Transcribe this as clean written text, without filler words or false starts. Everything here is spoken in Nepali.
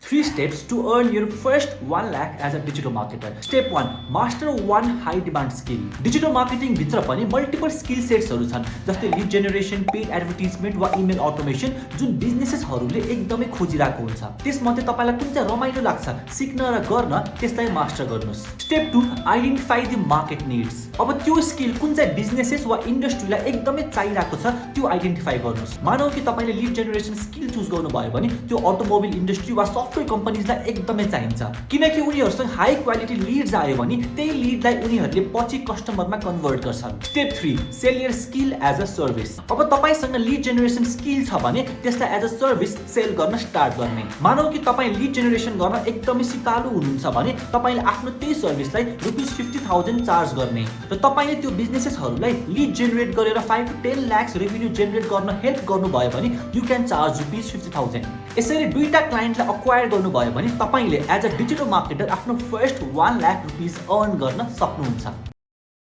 3 steps to earn your first 1 lakh as a digital marketer. Step 1. Master one high demand skill. Digital marketing भित्र पनि मल्टिपल स्किल सेट्सहरू छन्, जस्तै लीड जेनेरेसन, पेड एडभर्टाइजमेन्ट वा इमेल अटोमेसन, जुन बिजनेसेसहरूले एकदमै खोजिरहेको हुन्छ। त्यसमध्ये तपाईलाई कुन चाहिँ रमाइलो लाग्छ सिक्न र गर्न, त्यसलाई मास्टर गर्नुस्। Step 2. Identify the market needs. अब त्यो स्किल कुन चाहिँ बिजनेसेस वा इन्डस्ट्रीलाई एकदमै चाहिरहेको छ त्यो आइडेन्टिफाई गर्नुस्। मानौ कि तपाईले लीड जेनेरेसन स्किल चुज गर्नुभयो भने त्यो अटोमोबाइल इन्डस्ट्री वा सफ्टवेयर कम्पनीजलाई एकदमै चाहिन्छ, किनकि उनीहरुसँग हाई क्वालिटी लीड्स आयो भने त्यही लीडलाई उनीहरूले पछि कस्टमरमा कन्भर्ट गर्छन्। Step 3. Sell your skill as a service. अब तपाईसँग लीड जेनेरेसन स्किल छ भने त्यसलाई एज अ सर्भिस सेल गर्न स्टार्ट गर्ने। मानौ कि तपाई लीड जेनेरेसन गर्न एकदमै सिपालु हुनुहुन्छ भने तपाईले आफ्नो त्यही सर्भिसलाई ₹50,000 चार्ज गर्ने र तपाईले त्यो बिजनेसेसहरूलाई लीड जेनेरेट गरेर 5 to 10 लाख रेभेन्यू जेनेरेट गर्न हेल्प गर्नुभयो भने यु क्यान चार्ज ₹50,000। यसरी दुईटा क्लाइन्टलाई अक्वायर गर्नुभयो भने तपाईले एज अ डिजिटल मार्केटर आफ्नो फर्स्ट 1 लाख रुपीस अर्न गर्न सक्नुहुन्छ।